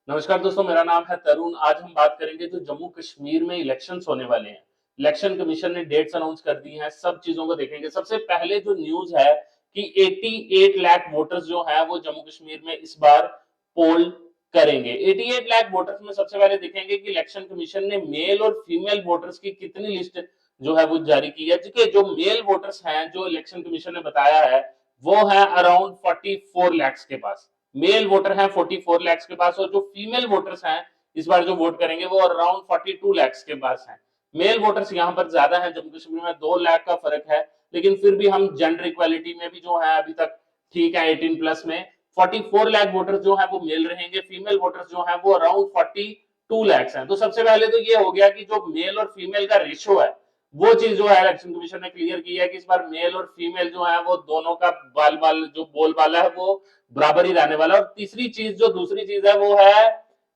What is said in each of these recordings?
नमस्कार दोस्तों, मेरा नाम है तरुण। आज हम बात करेंगे जो जम्मू कश्मीर में इलेक्शंस होने वाले हैं। इलेक्शन कमीशन ने डेट्स अनाउंस कर दी हैं, सब चीजों को देखेंगे। सबसे पहले जो न्यूज है कि 88 लाख वोटर्स जो है वो जम्मू कश्मीर में इस बार पोल करेंगे। 88 लाख वोटर्स में सबसे पहले देखेंगे कि इलेक्शन कमीशन ने मेल और फीमेल वोटर्स की कितनी लिस्ट जो है वो जारी की है। देखिए, जो मेल वोटर्स हैं जो इलेक्शन कमीशन ने बताया है वो है अराउंड 44 लाख के पास। मेल वोटर हैं 44 लाख के पास, और जो फीमेल वोटर्स हैं इस बार जो वोट करेंगे वो अराउंड 42 लाख के पास हैं। मेल वोटर्स यहाँ पर ज्यादा है, जम्मू कश्मीर में 2 लाख का फर्क है, लेकिन फिर भी हम जेंडर इक्वालिटी में भी जो है अभी तक ठीक है। 18 प्लस में 44 लाख वोटर्स जो है वो मेल रहेंगे, फीमेल वोटर्स जो है वो अराउंड 42 लाख हैं। तो सबसे पहले तो ये हो गया कि जो मेल और फीमेल का रेशियो है वो चीज जो है इलेक्शन कमीशन ने क्लियर की है कि इस बार मेल और फीमेल जो है वो दोनों का बाल बाल जो बोलबाला है वो बराबर ही रहने वाला है। और तीसरी चीज जो दूसरी चीज है वो है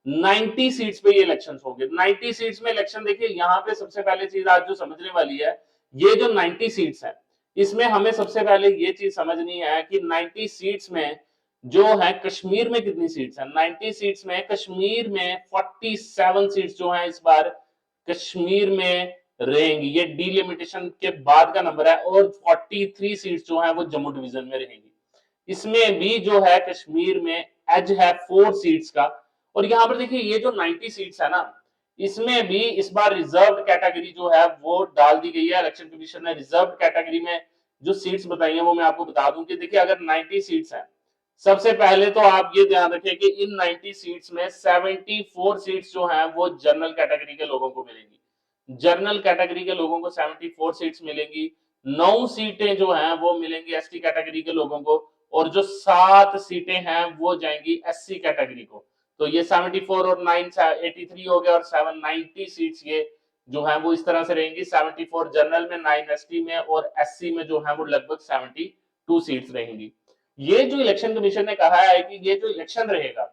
90 सीट्स पे ये इलेक्शन होंगे। 90 सीट्स में इलेक्शन, देखिए यहाँ पे सबसे पहले चीज आज जो समझने वाली है, ये जो 90 सीट्स है इसमें हमें सबसे पहले ये चीज समझनी है कि 90 सीट्स में जो है कश्मीर में कितनी सीट्स है। 90 सीट्स में कश्मीर में 47 सीट्स जो है इस बार कश्मीर में रहेंगी। ये डिलिमिटेशन के बाद का नंबर है। और 43 सीट्स जो है वो जम्मू डिवीजन में रहेंगी। इसमें भी जो है कश्मीर में एज है 4 सीट्स का। और यहां पर देखिए ये जो 90 सीट्स है ना, इसमें भी इस बार रिजर्व कैटेगरी जो है वो डाल दी गई है। इलेक्शन कमीशन ने रिजर्व कैटेगरी में जो सीट्स बताई हैं वो मैं आपको बता दूं कि देखिए अगर 90 सीट्स हैं, सबसे पहले तो आप ये ध्यान रखें कि इन 90 सीट्स में 74 सीट्स जो हैं वो जनरल कैटेगरी के लोगों को मिलेंगी। जनरल कैटेगरी के लोगों को 74 सीट्स मिलेंगी। 9 सीटें जो हैं वो मिलेंगी एसटी कैटेगरी के लोगों को, और जो 7 सीटें हैं वो जाएंगी एससी कैटेगरी को। तो ये 74 और 9 83 हो गया, और 790 सीट्स ये जो है वो इस तरह से रहेंगी। 74 जनरल में, 9 एसटी में, और एससी में जो है वो लगभग 72 सीट्स रहेंगी। ये जो इलेक्शन कमीशन ने कहा है कि ये जो इलेक्शन रहेगा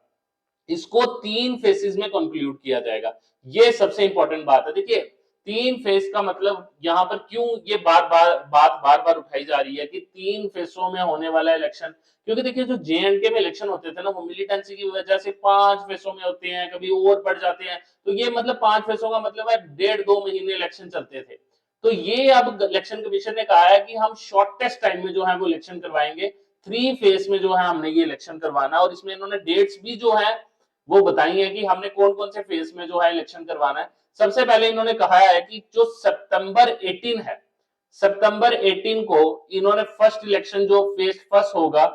इसको 3 फेसेस में कंक्लूड किया जाएगा। ये सबसे इंपॉर्टेंट बात है। देखिए 3 फेज का मतलब यहाँ पर क्यों ये बार बार उठाई जा रही है कि 3 फेसों में होने वाला इलेक्शन। क्योंकि देखिए जो जे एंड के में इलेक्शन होते थे ना, वो मिलिटेंसी की वजह से 5 फेसों में होते हैं, कभी और बढ़ जाते हैं। तो ये मतलब 5 फेसों का मतलब है 1.5-2 महीने इलेक्शन चलते थे। तो ये अब इलेक्शन कमीशन ने कहा है कि हम शॉर्टेस्ट टाइम में जो है वो इलेक्शन करवाएंगे। 3 फेज में जो है हमने ये इलेक्शन करवाना, और इसमें इन्होंने डेट्स भी जो है वो बताई है कि हमने कौन कौन से फेज में जो है इलेक्शन करवाना है। सबसे पहले इन्होंने कहा है कि जो सितंबर 18 है, सितंबर 18 को इन्होंने फर्स्ट इलेक्शन जो फेज फर्स्ट होगा,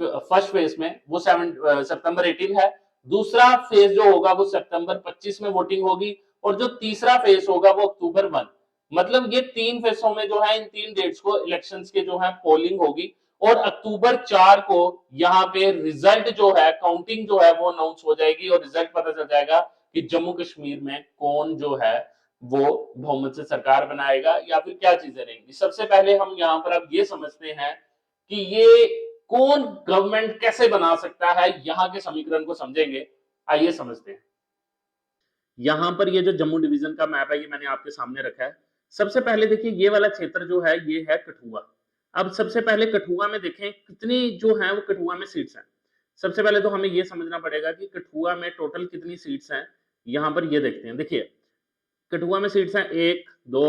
फर्स्ट फेज में वो सितंबर 18 है। दूसरा फेज जो होगा वो सितंबर 25 में वोटिंग होगी, और जो तीसरा फेज होगा वो अक्टूबर 1। मतलब ये 3 फेसों में जो है इन 3 डेट्स को इलेक्शंस के जो है पोलिंग होगी। और अक्टूबर 4 को यहाँ पे रिजल्ट जो है, काउंटिंग जो है वो अनाउंस हो जाएगी, और रिजल्ट पता चल जाएगा कि जम्मू कश्मीर में कौन जो है वो बहुमत से सरकार बनाएगा या फिर क्या चीजें रहेंगी। सबसे पहले हम यहाँ पर अब ये समझते हैं कि ये कौन गवर्नमेंट कैसे बना सकता है, यहाँ के समीकरण को समझेंगे। आइए समझते हैं। यहां पर ये जो जम्मू डिवीजन का मैप है ये मैंने आपके सामने रखा है। सबसे पहले देखिए ये वाला क्षेत्र जो है ये है कठुआ। अब सबसे पहले कठुआ में देखें कितनी जो है वो कठुआ में सीट्स हैं। सबसे पहले तो हमें ये समझना पड़ेगा कि कठुआ में टोटल कितनी सीट्स हैं। यहां पर ये देखते हैं। देखिए कठुआ में सीट्स हैं 1 2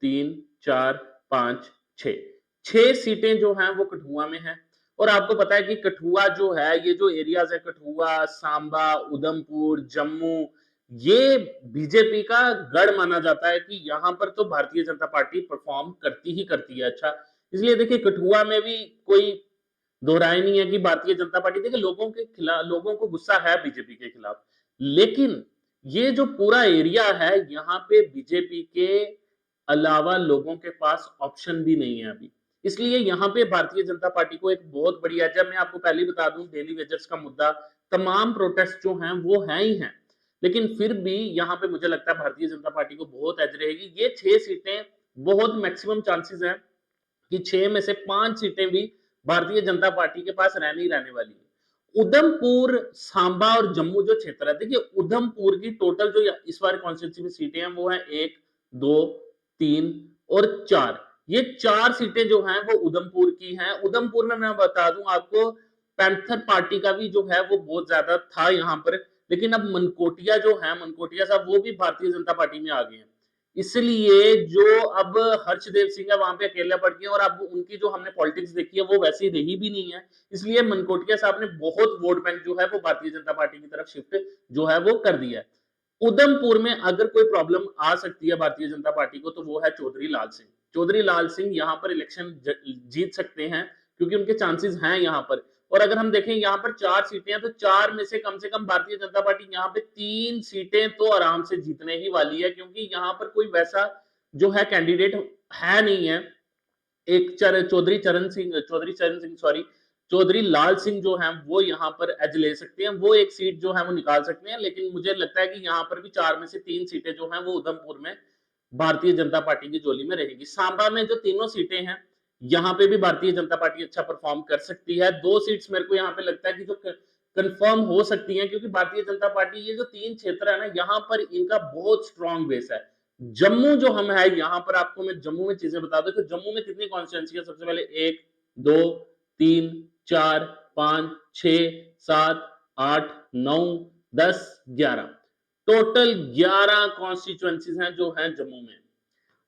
3 4 5 6। 6 सीटें जो हैं वो कठुआ में हैं। और आपको पता है कि कठुआ जो है, ये जो एरियाज है कठुआ, सांबा, उधमपुर, जम्मू, ये बीजेपी का गढ़ माना जाता है कि यहां पर तो भारतीय जनता पार्टी परफॉर्म करती ही करती है अच्छा। इसलिए देखिए कठुआ में भी कोई दोहराई नहीं है कि भारतीय जनता पार्टी, देखिए लोगों के खिलाफ, लोगों को गुस्सा है बीजेपी के खिलाफ, लेकिन ये जो पूरा एरिया है यहाँ पे बीजेपी के अलावा लोगों के पास ऑप्शन भी नहीं है अभी। इसलिए यहाँ पे भारतीय जनता पार्टी को एक बहुत बड़ी एज है। मैं आपको पहले ही बता दूं, डेली वेजर्स का मुद्दा, तमाम प्रोटेस्ट जो हैं वो हैं ही हैं, लेकिन फिर भी यहाँ पे मुझे लगता है भारतीय जनता पार्टी को बहुत एज रहेगी। ये 6 सीटें बहुत मैक्सिमम चांसेस हैं कि 6 में से 5 सीटें भी भारतीय जनता पार्टी के पास रहने ही रहने वाली है। उधमपुर, सांबा और जम्मू जो क्षेत्र है, देखिए उधमपुर की टोटल जो इस बार कॉन्स्टिट्यूंसी में सीटें हैं वो है 1 2 3 और 4। ये 4 सीटें जो हैं वो उधमपुर की हैं। उधमपुर में मैं बता दूं आपको, पैंथर पार्टी का भी जो है वो बहुत ज्यादा था यहाँ पर, लेकिन अब मनकोटिया जो है, मनकोटिया साहब वो भी भारतीय जनता पार्टी में आ गए हैं। इसलिए जो अब हर्षदेव सिंह है वहां पे अकेला पड़ गए और अब उनकी जो हमने पॉलिटिक्स देखी है वो वैसी रही भी नहीं है। इसलिए मनकोटिया साहब ने बहुत वोट बैंक जो है वो भारतीय जनता पार्टी की तरफ शिफ्ट जो है वो कर दिया है। उधमपुर में अगर कोई प्रॉब्लम आ सकती है भारतीय जनता पार्टी को तो वो है चौधरी लाल सिंह। चौधरी लाल सिंह यहाँ पर इलेक्शन जीत सकते हैं क्योंकि उनके चांसेस हैं यहाँ पर। और अगर हम देखें यहाँ पर 4 सीटें हैं तो 4 में से कम भारतीय जनता पार्टी यहाँ पे 3 सीटें तो आराम से जीतने ही वाली है, क्योंकि यहाँ पर कोई वैसा जो है कैंडिडेट है नहीं है। एक चौधरी चरण सिंह सॉरी चौधरी लाल सिंह जो है वो यहाँ पर एज ले सकते हैं, वो एक सीट जो है वो निकाल सकते हैं। लेकिन मुझे लगता है कि यहाँ पर भी 4 में से 3 सीटें जो हैं वो उधमपुर में भारतीय जनता पार्टी की झोली में रहेगी। सांबा में जो तीनों सीटें हैं यहाँ पे भी भारतीय जनता पार्टी अच्छा परफॉर्म कर सकती है। 2 सीट्स मेरे को यहाँ पे लगता है कि जो कंफर्म हो सकती हैं, क्योंकि भारतीय जनता पार्टी ये जो 3 क्षेत्र है ना यहाँ पर इनका बहुत स्ट्रॉन्ग बेस है। जम्मू जो हम है यहाँ पर आपको मैं जम्मू में चीजें बता दूं कि जम्मू में कितनी कॉन्स्टिट्यूंसी है। सबसे पहले 1 2 3 4 5 6 7 8 9 10 11 टोटल 11 कॉन्स्टिट्यूंसीज हैं जो हैं जम्मू में।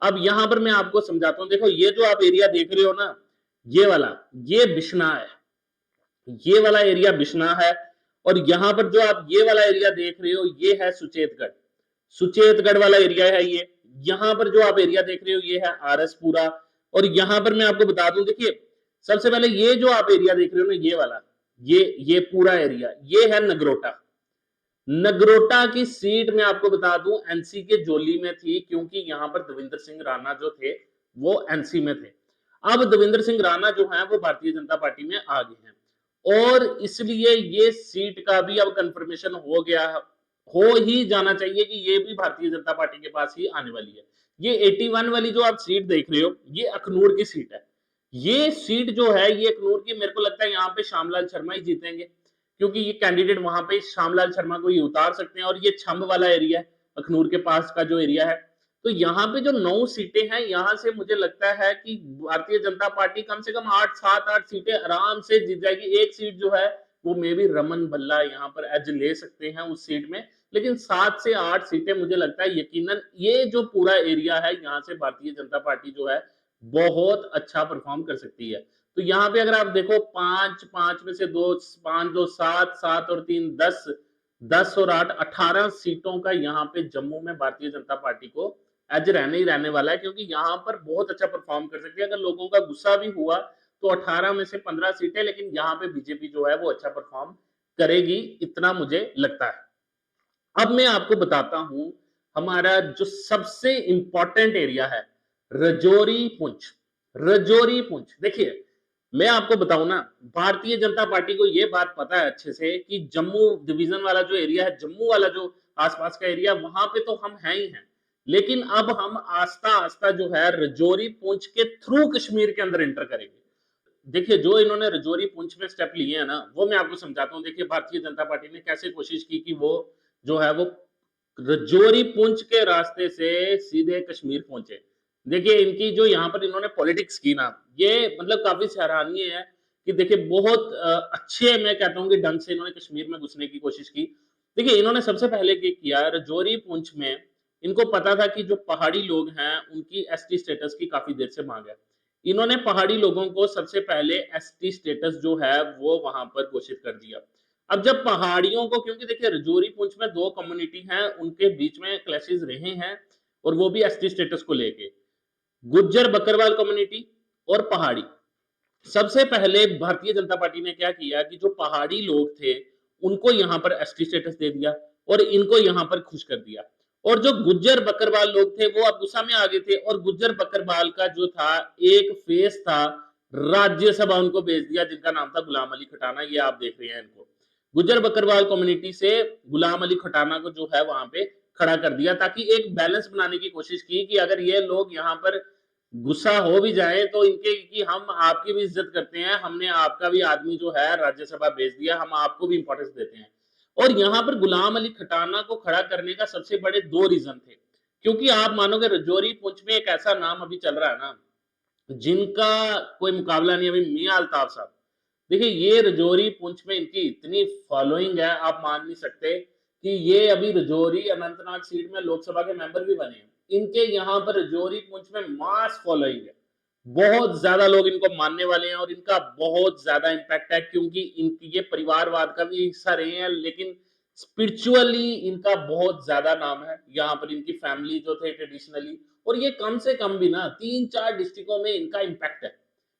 अब यहां पर मैं आपको समझाता हूं। देखो ये जो आप एरिया देख रहे हो ना, ये वाला ये बिश्ना है, ये वाला एरिया बिश्ना है। और यहां पर जो आप ये वाला एरिया देख रहे हो ये है सुचेतगढ़। सुचेतगढ़ वाला एरिया है ये। यहां पर जो आप एरिया देख रहे हो ये है आरएसपुरा। और यहां पर मैं आपको बता दूं, देखिए सबसे पहले ये जो आप एरिया देख रहे हो ना ये वाला, ये पूरा एरिया ये है नगरोटा। नगरोटा की सीट मैं आपको बता दूं एनसी के जोली में थी, क्योंकि यहां पर देवेंद्र सिंह राणा जो थे वो एनसी में थे। अब देवेंद्र सिंह राणा जो है वो भारतीय जनता पार्टी में आ गए हैं और इसलिए ये सीट का भी अब कंफर्मेशन हो गया, हो ही जाना चाहिए कि ये भी भारतीय जनता पार्टी के पास ही आने वाली है। ये 81 वाली जो आप सीट देख रहे हो ये अखनूर की सीट है। ये सीट जो है ये अखनूर की, मेरे को लगता है यहाँ पे श्यामलाल शर्मा ही जीतेंगे, क्योंकि ये कैंडिडेट वहां पे श्यामलाल शर्मा को ही उतार सकते हैं। और ये छंब वाला एरिया है, अखनूर के पास का जो एरिया है, तो यहाँ पे जो 9 सीटें हैं यहाँ से मुझे लगता है कि भारतीय जनता पार्टी कम से कम 7-8 सीटें आराम से जीत जाएगी। एक सीट जो है वो मे भी रमन भल्ला यहाँ पर एज ले सकते हैं उस सीट में, लेकिन 7 से 8 सीटें मुझे लगता है यकीनन ये जो पूरा एरिया है यहाँ से भारतीय जनता पार्टी जो है बहुत अच्छा परफॉर्म कर सकती है। तो यहाँ पे अगर आप देखो 5 में से 2 5 2 7 7 और 3 10 10 और 8 18 सीटों का यहाँ पे जम्मू में भारतीय जनता पार्टी को एज रहने ही रहने वाला है, क्योंकि यहाँ पर बहुत अच्छा परफॉर्म कर सकती है। अगर लोगों का गुस्सा भी हुआ तो 18 में से 15 सीटें, लेकिन यहाँ पे बीजेपी जो है वो अच्छा परफॉर्म करेगी, इतना मुझे लगता है। अब मैं आपको बताता हूं हमारा जो सबसे इंपॉर्टेंट एरिया है रजौरी पुंछ। रजौरी पुंछ देखिए मैं आपको बताऊं ना, भारतीय जनता पार्टी को यह बात पता है अच्छे से कि जम्मू डिवीजन वाला जो एरिया है, जम्मू वाला जो आसपास का एरिया, वहां पे तो हम हैं ही हैं, लेकिन अब हम आस्ता आस्ता जो है रजौरी पुंछ के थ्रू कश्मीर के अंदर एंटर करेंगे। देखिए जो इन्होंने रजौरी पुंछ में स्टेप लिए हैं ना वो मैं आपको समझाता हूँ। देखिए भारतीय जनता पार्टी ने कैसे कोशिश की कि वो जो है वो रजौरी पुंछ के रास्ते से सीधे कश्मीर पहुंचे। देखिए इनकी जो यहाँ पर इन्होंने पॉलिटिक्स की ना, ये मतलब काफी सराहनीय है कि देखिए बहुत अच्छे मैं कहता हूँ कि ढंग से इन्होंने कश्मीर में घुसने की कोशिश की। देखिए इन्होंने सबसे पहले क्या किया, रजौरी पुंछ में इनको पता था कि जो पहाड़ी लोग हैं उनकी एसटी स्टेटस की काफी देर से मांग है। इन्होंने पहाड़ी लोगों को सबसे पहले एसटी स्टेटस जो है वो वहां पर घोषित कर दिया। अब जब पहाड़ियों को, क्योंकि देखिए रजौरी पुंछ में 2 कम्युनिटी हैं, उनके बीच में क्लैशेस रहे हैं और वो भी एसटी स्टेटस को लेके, गुज्जर बकरवाल कम्युनिटी और पहाड़ी। सबसे पहले भारतीय जनता पार्टी ने क्या किया कि जो पहाड़ी लोग थे उनको यहां पर एसटी स्टेटस दे दिया और इनको यहां पर खुश कर दिया। और जो गुज्जर बकरवाल लोग थे वो अब गुस्सा में आ गए थे और गुज्जर बकरवाल का जो था एक फेस था, राज्यसभा उनको भेज दिया, जिनका नाम था गुलाम अली खटाना। ये आप देख रहे हैं इनको, गुज्जर बकरवाल कम्युनिटी से गुलाम अली खटाना को जो है वहां पे खड़ा कर दिया, ताकि एक बैलेंस बनाने की कोशिश की कि अगर ये लोग यहाँ पर गुस्सा हो भी जाए तो इनके कि हम आपकी भी इज्जत करते हैं, हमने आपका भी आदमी जो है राज्यसभा भेज दिया, हम आपको भी इंपॉर्टेंस देते हैं। और यहाँ पर गुलाम अली खटाना को खड़ा करने का सबसे बड़े 2 रीजन थे, क्योंकि आप मानोगे रजौरी पुंछ में एक ऐसा नाम अभी चल रहा है ना जिनका कोई मुकाबला नहीं, अभी मियां अल्ताफ साहब। देखिए ये रजौरी पुंछ में इनकी इतनी फॉलोइंग है आप मान नहीं सकते। कि ये अभी रजौरी अनंतनाग सीट में लोकसभा के मेंबर भी बने हैं, इनके यहाँ पर रजौरी पुंछ में मास फॉलोइंग है, बहुत ज्यादा लोग इनको मानने वाले हैं और इनका बहुत ज्यादा इम्पैक्ट है, क्योंकि इनकी ये परिवारवाद का भी हिस्सा रहे हैं, लेकिन स्पिरिचुअली इनका बहुत ज्यादा नाम है यहाँ पर। इनकी फैमिली जो थे ट्रेडिशनली, और ये कम से कम भी ना 3-4 डिस्ट्रिक्टों में इनका इम्पैक्ट है।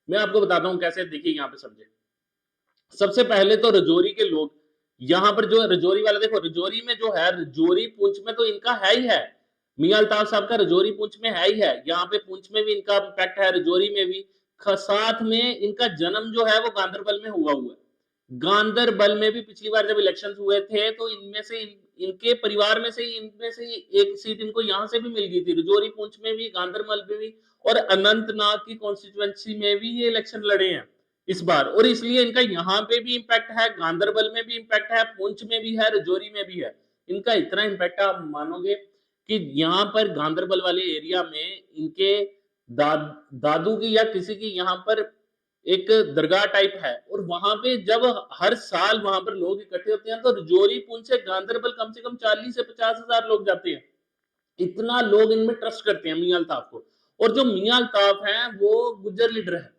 मैं आपको बताता हूँ कैसे, देखिए यहाँ पे समझे। सबसे पहले तो रजौरी के लोग यहाँ पर जो रजौरी वाला, देखो रजौरी में जो है, रजौरी पुंछ में तो इनका है ही है, मियां अल्ताफ साहब का रजौरी पुंछ में है ही है, यहाँ पे पुंछ में भी इनका इम्पैक्ट है, रजौरी में भी। साथ में इनका जन्म जो है वो गांधरबल में हुआ है। गांधरबल में भी पिछली बार जब इलेक्शन हुए थे तो इनमें से इनके परिवार में से इनमें से एक सीट इनको यहाँ से भी मिल गई थी, रजौरी पुंछ में भी, गांधरबल में भी, और अनंतनाग की कॉन्स्टिट्यूएंसी में भी ये इलेक्शन लड़े हैं इस बार, और इसलिए इनका यहाँ पे भी इम्पैक्ट है, गांधरबल में भी इम्पैक्ट है, पुंछ में भी है, रजौरी में भी है। इनका इतना इम्पैक्ट आप मानोगे कि यहाँ पर गांधरबल वाले एरिया में इनके दादू की या किसी की यहाँ पर एक दरगाह टाइप है, और वहां पे जब हर साल वहां पर लोग इकट्ठे होते हैं तो रजौरी पुंछ से गांधरबल कम से कम 40 से 50 हजार लोग जाते हैं। इतना लोग इनमें ट्रस्ट करते हैं मियां अल्ताफ को, और जो मियां अल्ताफ हैं वो गुज्जर लीडर है,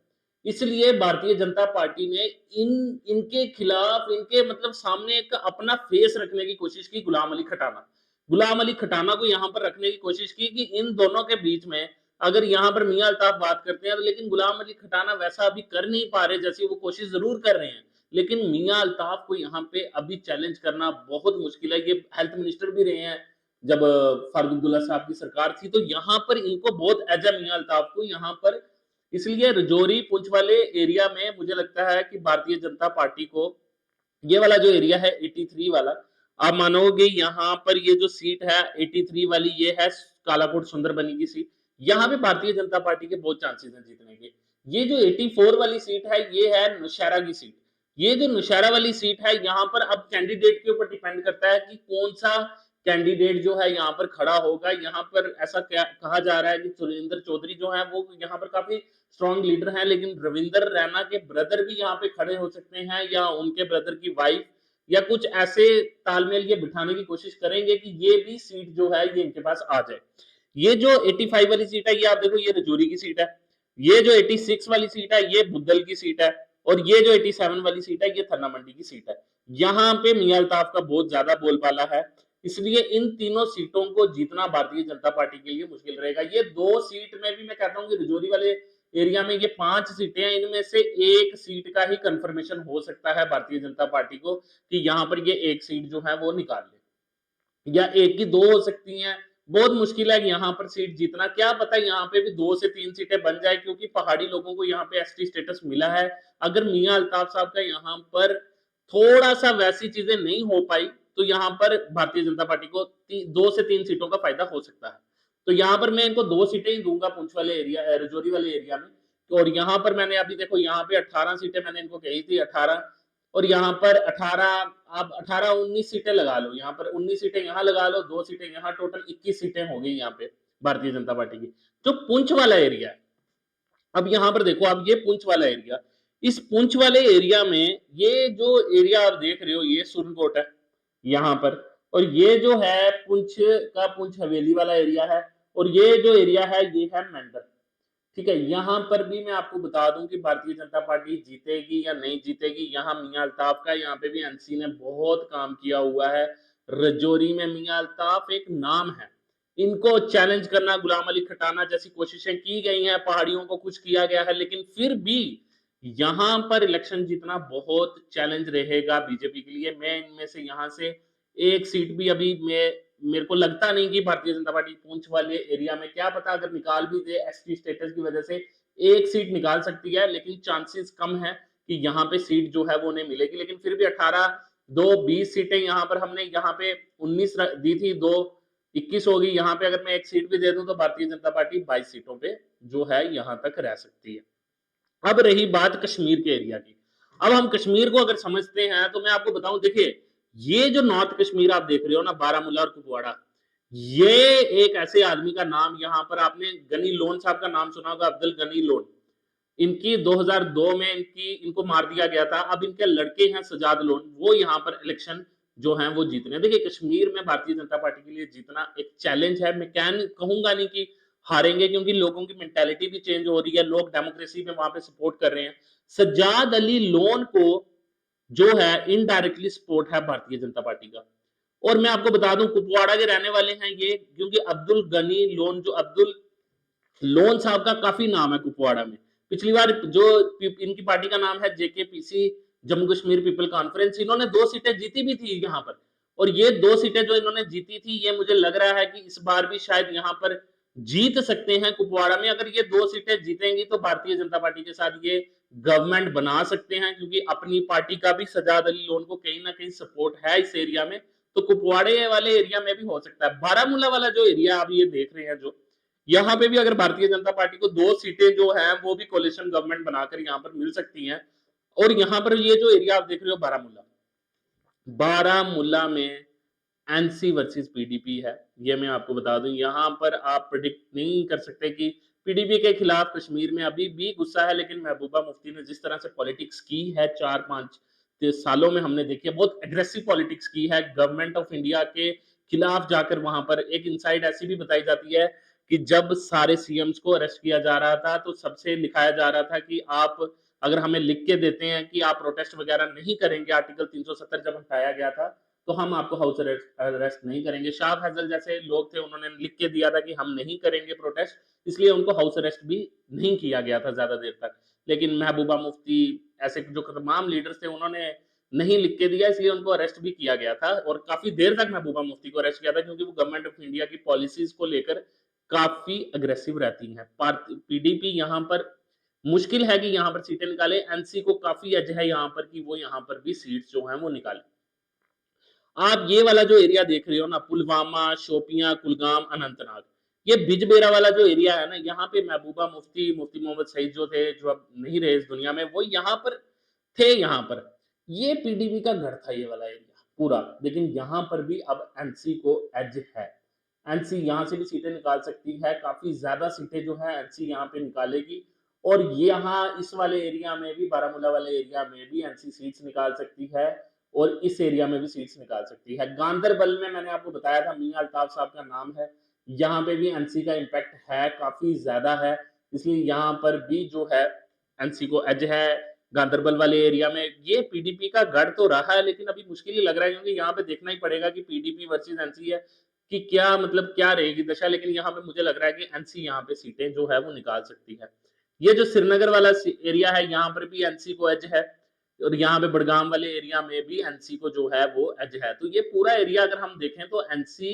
इसलिए भारतीय जनता पार्टी ने इनके खिलाफ, इनके मतलब सामने एक अपना फेस रखने की कोशिश की, गुलाम अली खटाना को यहाँ पर रखने की कोशिश की कि इन दोनों के बीच में, अगर यहाँ पर मियां अल्ताफ बात करते हैं तो, लेकिन गुलाम अली खटाना वैसा अभी कर नहीं पा रहे, जैसी वो कोशिश जरूर कर रहे हैं, लेकिन मियां अल्ताफ को यहाँ पे अभी चैलेंज करना बहुत मुश्किल है। ये हेल्थ मिनिस्टर भी रहे हैं जब फारूक अब्दुल्ला साहब की सरकार थी, तो यहाँ पर इनको बहुत एजा मियां अल्ताफ को यहाँ पर, इसलिए रजौरी पुंछ वाले एरिया में मुझे लगता है कि भारतीय जनता पार्टी को, ये वाला जो एरिया है 83 वाला, आप मानोगे यहाँ पर ये जो सीट है 83 वाली, ये है कालाकोट सुंदरबनी की सीट, यहाँ पे भारतीय जनता पार्टी के बहुत चांसेस हैं जीतने के। ये जो 84 वाली सीट है ये है नौशहरा की सीट, ये जो नौशहरा वाली सीट है यहाँ पर अब कैंडिडेट के ऊपर डिपेंड करता है कि कौन सा कैंडिडेट जो है यहाँ पर खड़ा होगा। यहाँ पर ऐसा कहा जा रहा है कि सुरेंद्र चौधरी जो है वो यहाँ पर काफी स्ट्रॉन्ग लीडर हैं, लेकिन रविंदर रैना के ब्रदर भी यहाँ पे खड़े हो सकते हैं, या उनके ब्रदर की वाइफ, या कुछ ऐसे तालमेल ये बिठाने की कोशिश करेंगे कि ये भी सीट जो है ये इनके पास आ जाए। ये जो 85 वाली सीट है ये आप देखो, ये रजौरी की सीट है, ये जो 86 वाली सीट है ये बुद्धल की सीट है, और ये जो 87 वाली सीट है ये थन्ना मंडी की सीट है। यहाँ पे मियां अल्ताफ का बहुत ज्यादा बोलबाला है, इसलिए इन तीनों सीटों को जीतना भारतीय जनता पार्टी के लिए मुश्किल रहेगा। ये 2 सीट में भी मैं कहता हूँ कि रजौरी वाले एरिया में ये 5 सीटें हैं, इनमें से एक सीट का ही कंफर्मेशन हो सकता है भारतीय जनता पार्टी को कि यहाँ पर ये एक सीट जो है वो निकाल ले, या एक की 2 हो सकती हैं। बहुत मुश्किल है यहाँ पर सीट जीतना, क्या पता यहाँ पे भी 2 से 3 सीटें बन जाए, क्योंकि पहाड़ी लोगों को यहाँ पे एसटी स्टेटस मिला है। अगर मियां अल्ताफ साहब का यहाँ पर थोड़ा सा वैसी चीजें नहीं हो पाई तो यहाँ पर भारतीय जनता पार्टी को 2 से 3 सीटों का फायदा हो सकता है। तो यहाँ पर मैं इनको 2 सीटें ही दूंगा पुंछ वाले एरिया, रजौरी वाले एरिया में। और यहाँ पर मैंने अभी देखो यहाँ पे 18 सीटें मैंने इनको कही थी, 18, और यहाँ पर 18, आप 18-19 सीटें लगा लो, यहाँ पर 19 सीटें यहाँ लगा लो, 2 सीटें यहाँ, टोटल 21 सीटें हो गई यहाँ पे भारतीय जनता पार्टी की। जो पुंछ वाला एरिया है, अब यहाँ पर देखो, अब ये पुंछ वाला एरिया, इस पुंछ वाले एरिया में ये जो एरिया आप देख रहे हो ये सुरनकोट है यहाँ पर, और ये जो है पुंछ का पुंछ हवेली वाला एरिया है, और ये जो एरिया है ये है मेंढर। ठीक है, यहाँ पर भी मैं आपको बता दूं कि भारतीय जनता पार्टी जीतेगी या नहीं जीतेगी। यहाँ मियां अल्ताफ का, यहाँ पे भी एनसी ने बहुत काम किया हुआ है, रजौरी में मियां अल्ताफ एक नाम है, इनको चैलेंज करना, गुलाम अली खटाना जैसी कोशिशें की गई हैं, पहाड़ियों को कुछ किया गया है, लेकिन फिर भी यहाँ पर इलेक्शन जीतना बहुत चैलेंज रहेगा बीजेपी के लिए। मैं इनमें से यहाँ से एक सीट भी अभी मेरे को लगता नहीं कि भारतीय जनता पार्टी पुंछ वाले एरिया में, क्या पता अगर निकाल भी दे एसटी स्टेटस की वजह से एक सीट निकाल सकती है, लेकिन चांसेस कम है कि यहाँ पे सीट जो है वो उन्हें मिलेगी। लेकिन फिर भी 18, 2, 20 सीटें यहाँ पर हमने यहाँ पे 19 दी थी, 2, 21 होगी। यहाँ पे अगर मैं एक सीट भी दे दूं तो भारतीय जनता पार्टी 22 सीटों पे जो है यहाँ तक रह सकती है। अब रही बात कश्मीर के एरिया की, अब हम कश्मीर को अगर समझते हैं तो मैं आपको बताऊं, देखिए ये जो नॉर्थ कश्मीर आप देख रहे हो ना, बारामूला और कुपवाड़ा, ये एक ऐसे आदमी का नाम, यहाँ पर आपने गनी लोन साहब का नाम सुना होगा, अब्दुल गनी लोन। इनकी 2002 में इनको मार दिया गया था। अब इनके लड़के हैं सजाद लोन, वो यहाँ पर इलेक्शन जो हैं वो जीतने हैं। देखिए कश्मीर में भारतीय जनता पार्टी के लिए जीतना एक चैलेंज है। मैं कहूंगा नहीं कि हारेंगे, क्योंकि लोगों की मेंटालिटी भी चेंज हो रही है, लोग डेमोक्रेसी में वहां पे सपोर्ट कर रहे हैं। सज्जाद अली लोन को जो है इनडायरेक्टली सपोर्ट है भारतीय जनता पार्टी का। और मैं आपको बता दूं कुपवाड़ा के रहने वाले हैं ये, क्योंकि अब्दुल गनी लोन, जो अब्दुल लोन साहब का काफी नाम है कुपवाड़ा में। पिछली बार जो इनकी पार्टी का नाम है JKPC, Jammu Kashmir people conference, इन्होंने 2 सीटें जीती भी थी यहाँ पर। और ये 2 सीटें जो इन्होंने जीती थी, ये मुझे लग रहा है कि इस बार भी शायद यहाँ पर जीत सकते हैं कुपवाड़ा में। अगर ये 2 सीटें जीतेंगी तो भारतीय जनता पार्टी के साथ ये गवर्नमेंट बना सकते हैं, क्योंकि अपनी पार्टी का भी सजाद अली लोन को कहीं ना कहीं सपोर्ट है इस एरिया में। तो कुपवाड़े वाले एरिया में भी हो सकता है। बारामूला वाला जो एरिया आप ये देख रहे हैं, जो यहाँ पे भी अगर भारतीय जनता पार्टी को 2 सीटें जो है वो भी कोलिशन गवर्नमेंट बनाकर यहाँ पर मिल सकती हैं। और यहाँ पर ये जो एरिया आप देख रहे हो बारामूला, बारामूला में एनसी वर्सेस पीडीपी है। ये मैं आपको बता दूं, यहाँ पर आप प्रिडिक्ट नहीं कर सकते कि पीडीपी के खिलाफ कश्मीर में अभी भी गुस्सा है, लेकिन महबूबा मुफ्ती ने जिस तरह से पॉलिटिक्स की है 4-5 सालों में, हमने देखी है बहुत एग्रेसिव पॉलिटिक्स की है गवर्नमेंट ऑफ इंडिया के खिलाफ जाकर। वहां पर एक इनसाइड ऐसी भी बताई जाती है कि जब सारे सीएम्स को अरेस्ट किया जा रहा था तो सबसे लिखाया जा रहा था कि आप अगर हमें लिख के देते हैं कि आप प्रोटेस्ट वगैरह नहीं करेंगे, आर्टिकल 370 जब हटाया गया था, तो हम आपको हाउस अरेस्ट नहीं करेंगे। शाह फैजल जैसे लोग थे, उन्होंने लिख के दिया था कि हम नहीं करेंगे प्रोटेस्ट, इसलिए उनको हाउस अरेस्ट भी नहीं किया गया था ज्यादा देर तक। लेकिन महबूबा मुफ्ती, ऐसे जो तमाम लीडर्स थे, उन्होंने नहीं लिख के दिया, इसलिए उनको अरेस्ट भी किया गया था। और काफी देर तक महबूबा मुफ्ती को अरेस्ट किया था, क्योंकि वो गवर्नमेंट ऑफ इंडिया की पॉलिसीज को लेकर काफी अग्रेसिव रहती हैं। पीडीपी यहाँ पर मुश्किल है कि यहाँ पर सीटें निकाले। एनसी को काफी एज है यहाँ पर कि वो यहाँ पर भी सीट्स जो हैं वो निकाले। आप ये वाला जो एरिया देख रहे हो ना, पुलवामा, शोपियां, कुलगाम, अनंतनाग, ये बिजबेरा वाला जो एरिया है ना, यहाँ पे महबूबा मुफ्ती, मुफ्ती मोहम्मद सईद जो थे, जो अब नहीं रहे इस दुनिया में, वो यहाँ पर थे। यहाँ पर ये पीडीपी का घर था ये वाला एरिया पूरा। लेकिन यहाँ पर भी अब एनसी को एज है। एनसी यहाँ से भी सीटें निकाल सकती है, काफी ज्यादा सीटें जो है एनसी यहाँ पे निकालेगी। और यहाँ इस वाले एरिया में भी, बारामूला वाले एरिया में भी एनसी सीट्स निकाल सकती है, और इस एरिया में भी सीट्स निकाल सकती है। गांधरबल में मैंने आपको बताया था, मियां अल्ताफ साहब का नाम है, यहाँ पे भी एनसी का इम्पैक्ट है, काफी ज्यादा है, इसलिए यहाँ पर भी जो है एनसी को एज है। गांधरबल वाले एरिया में ये पीडीपी का गढ़ तो रहा है, लेकिन अभी मुश्किल ही लग रहा है, क्योंकि यहाँ पे देखना ही पड़ेगा कि पीडीपी वर्सेस एनसी है कि क्या, मतलब क्या रहेगी दशा। लेकिन यहाँ पे मुझे लग रहा है कि एनसी यहाँ पे सीटें जो है वो निकाल सकती है। ये जो श्रीनगर वाला एरिया है, यहाँ पर भी एनसी को एज है, और यहाँ पे बड़गाम वाले एरिया में भी एनसी को जो है वो एज है। तो ये पूरा एरिया अगर हम देखें तो एनसी,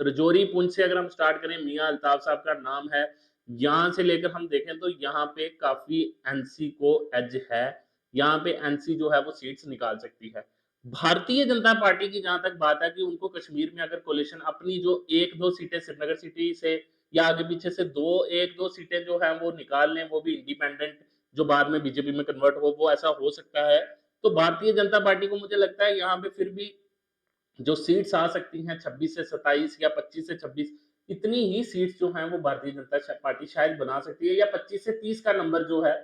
रजौरी पुंछ से अगर हम स्टार्ट करें, मियां अल्ताफ साहब का नाम है, यहां से लेकर हम देखें तो यहाँ पे काफी एनसी को एज है। यहाँ पे एनसी जो है वो सीट्स निकाल सकती है। भारतीय जनता पार्टी की जहां तक बात है कि उनको कश्मीर में अगर कोलिशन अपनी जो 1-2 सीटें श्रीनगर सिटी से या आगे पीछे से 1-2 सीटें जो है वो निकाल लें, वो भी इंडिपेंडेंट, जो बाद में बीजेपी में कन्वर्ट हो, वो ऐसा हो सकता है। तो भारतीय जनता पार्टी को मुझे लगता है यहाँ पे फिर भी जो सीट्स आ सकती हैं 26 से 27 या 25 से 26, इतनी ही सीट्स जो हैं वो भारतीय जनता पार्टी शायद बना सकती है, या 25 से 30 का नंबर जो है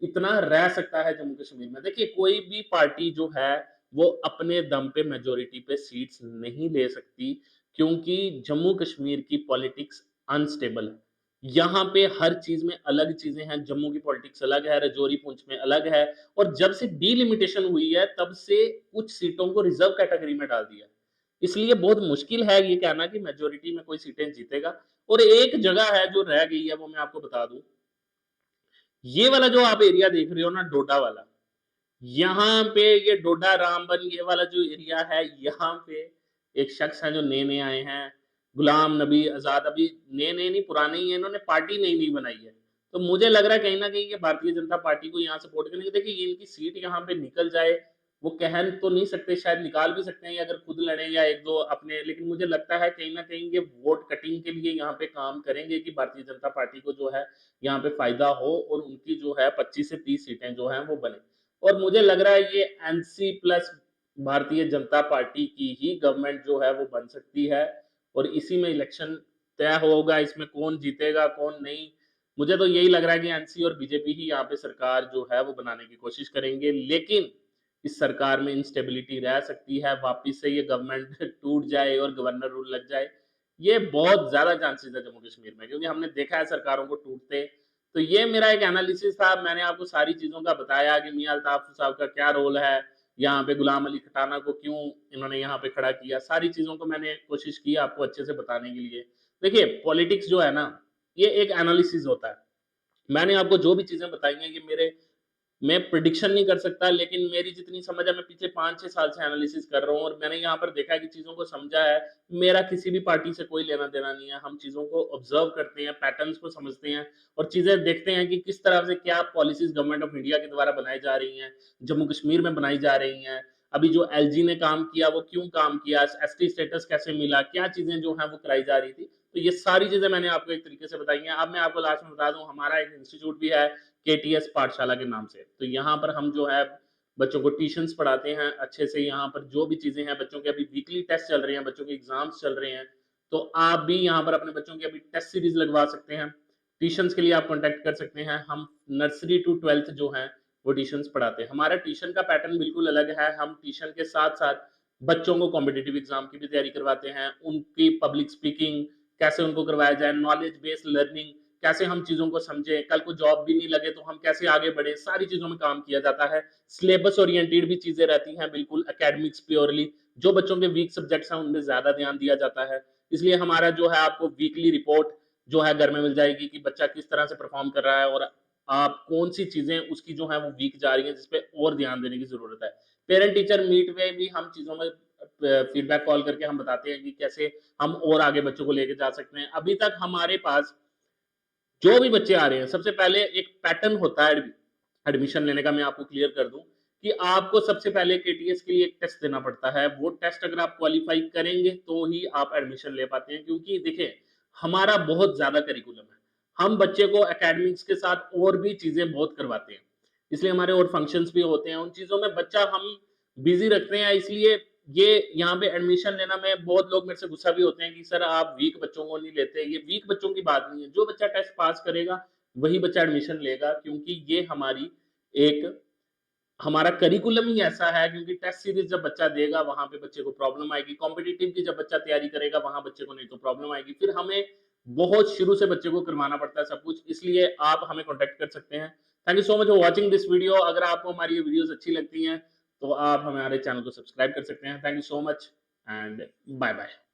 इतना रह सकता है जम्मू कश्मीर में। देखिए कोई भी पार्टी जो है वो अपने दम पे मेजोरिटी पे सीट्स नहीं ले सकती, क्योंकि जम्मू कश्मीर की पॉलिटिक्स अनस्टेबल है। यहाँ पे हर चीज में अलग चीजें हैं। जम्मू की पॉलिटिक्स अलग है, रजौरी पुंछ में अलग है, और जब से डीलिमिटेशन हुई है तब से कुछ सीटों को रिजर्व कैटेगरी में डाल दिया। इसलिए बहुत मुश्किल है ये कहना कि मेजोरिटी में कोई सीटें जीतेगा। और एक जगह है जो रह गई है, वो मैं आपको बता दूं, ये वाला जो आप एरिया देख रहे हो ना, डोडा वाला, यहाँ पे ये डोडा रामबन ये वाला जो एरिया है, यहाँ पे एक शख्स है जो नए नए आए हैं, गुलाम नबी आजाद, अभी नए नए नहीं पुराने ही है, इन्होंने पार्टी नई नहीं बनाई है। तो मुझे लग रहा है कहीं ना कहीं ये भारतीय जनता पार्टी को यहाँ सपोर्ट करेंगे। देखिए ये इनकी सीट यहाँ पे निकल जाए, वो कह तो नहीं सकते, शायद निकाल भी सकते हैं, या अगर खुद लड़े या 1-2 अपने, लेकिन मुझे लगता है कहीं ना कहीं ये वोट कटिंग के लिए यहाँ पे काम करेंगे कि भारतीय जनता पार्टी को जो है यहाँ पे फायदा हो, और उनकी जो है 25 से 30 सीटें जो है वो बने। और मुझे लग रहा है ये NC plus Bharatiya Janata party की ही गवर्नमेंट जो है वो बन सकती है, और इसी में इलेक्शन तय होगा, इसमें कौन जीतेगा कौन नहीं। मुझे तो यही लग रहा है कि एनसी और बीजेपी ही यहाँ पे सरकार जो है वो बनाने की कोशिश करेंगे। लेकिन इस सरकार में इंस्टेबिलिटी रह सकती है, वापिस से ये गवर्नमेंट टूट जाए और गवर्नर रूल लग जाए। ये बहुत ज़्यादा चांसेस है जम्मू कश्मीर में, क्योंकि हमने देखा है सरकारों को टूटते। तो ये मेरा एक एनालिसिस था, मैंने आपको सारी चीज़ों का बताया कि मियां अल्ताफ साहब का क्या रोल है, यहाँ पे गुलाम अली खटाना को क्यों इन्होंने यहाँ पे खड़ा किया, सारी चीज़ों को मैंने कोशिश की आपको अच्छे से बताने के लिए। देखिए, पॉलिटिक्स जो है ना, ये एक एनालिसिस होता है। मैंने आपको जो भी चीज़ें बताई हैं, ये मेरे मैं प्रिडिक्शन नहीं कर सकता, लेकिन मेरी जितनी समझ है, मैं पिछले 5-6 साल से एनालिसिस कर रहा हूँ और मैंने यहाँ पर देखा है कि चीज़ों को समझा है। मेरा किसी भी पार्टी से कोई लेना-देना नहीं है। हम चीज़ों को ऑब्ज़र्व करते हैं, पैटर्न्स को समझते हैं और चीज़ें देखते हैं कि किस तरह से क्या पॉलिसीज़ गवर्नमेंट ऑफ इंडिया के द्वारा बनाई जा रही हैं, जम्मू कश्मीर में बनाई जा रही हैं। अभी जो एलजी ने काम किया, वो क्यों काम किया? एसटी स्टेटस कैसे मिला? क्या चीज़ें जो हैं, वो कराई जा रही थी। तो ये सारी चीज़ें मैंने आपको एक तरीके से बताई हैं। अब मैं आपको लास्ट में बता दूँ, हमारा एक इंस्टीट्यूट भी है केटीएस पाठशाला के नाम से। तो यहाँ पर हम जो है बच्चों को ट्यूशन्स पढ़ाते हैं अच्छे से। यहाँ पर जो भी चीज़ें हैं, बच्चों के अभी वीकली टेस्ट चल रहे हैं, बच्चों के एग्ज़ाम्स चल रहे हैं, तो आप भी यहाँ पर अपने बच्चों की अभी टेस्ट सीरीज़ लगवा सकते हैं। ट्यूशन्स के लिए आप कॉन्टैक्ट कर सकते हैं। हम नर्सरी टू 12th जो हैं, वो ट्यूशन्स पढ़ाते हैं। हमारा ट्यूशन का पैटर्न बिल्कुल अलग है। हम ट्यूशन के साथ-साथ बच्चों को कॉम्पिटिटिव एग्ज़ाम की भी तैयारी करवाते हैं। उनकी पब्लिक स्पीकिंग कैसे उनको करवाया जाए, नॉलेज बेस्ड लर्निंग कैसे हम चीज़ों को समझें, कल को जॉब भी नहीं लगे तो हम कैसे आगे बढ़े, सारी चीज़ों में काम किया जाता है। सिलेबस ओरिएंटेड भी चीज़ें रहती हैं, बिल्कुल एकेडमिक्स प्योरली। जो बच्चों के वीक सब्जेक्ट्स हैं, उनमें ज़्यादा ध्यान दिया जाता है। इसलिए हमारा जो है आपको वीकली रिपोर्ट जो है घर में मिल जाएगी कि बच्चा किस तरह से परफ़ॉर्म कर रहा है और आप कौन-सी चीज़ें उसकी जो है वो वीक जा रही हैं, जिस पे और ध्यान देने की ज़रूरत है। पेरेंट टीचर मीट में भी हम चीज़ों में फीडबैक कॉल करके हम बताते हैं कि कैसे हम और आगे बच्चों को लेके जा सकते हैं। अभी तक हमारे पास जो भी बच्चे आ रहे हैं, सबसे पहले एक पैटर्न होता है एडमिशन लेने का। मैं आपको क्लियर कर दूँ कि आपको सबसे पहले केटीएस के लिए एक टेस्ट देना पड़ता है। वो टेस्ट अगर आप क्वालीफाई करेंगे, तो ही आप एडमिशन ले पाते हैं, क्योंकि देखिए, हमारा बहुत ज़्यादा करिकुलम है। हम बच्चे को एकेडमिक्स के साथ और भी चीज़ें बहुत करवाते हैं। इसलिए हमारे और फंक्शंस भी होते हैं। उन चीज़ों में बच्चा हम बिज़ी रखते हैं, इसलिए ये यहाँ पे एडमिशन लेना में बहुत लोग मेरे से गुस्सा भी होते हैं कि सर आप वीक बच्चों को नहीं लेते। ये वीक बच्चों की बात नहीं है। जो बच्चा टेस्ट पास करेगा, वही बच्चा एडमिशन लेगा, क्योंकि ये हमारी एक हमारा करिकुलम ही ऐसा है। क्योंकि टेस्ट सीरीज़ जब बच्चा देगा, वहाँ पे बच्चे को प्रॉब्लम आएगी। कॉम्पिटिटिव की जब बच्चा तैयारी करेगा, वहाँ बच्चे को नहीं तो प्रॉब्लम आएगी। फिर हमें बहुत शुरू से बच्चे को करवाना पड़ता है सब कुछ, इसलिए आप हमें कॉन्टैक्ट कर सकते हैं। Thank you so much for watching this video. अगर आपको हमारी ये वीडियोज़ अच्छी लगती हैं, तो आप हमारे चैनल को सब्सक्राइब कर सकते हैं। Thank you so much and bye-bye.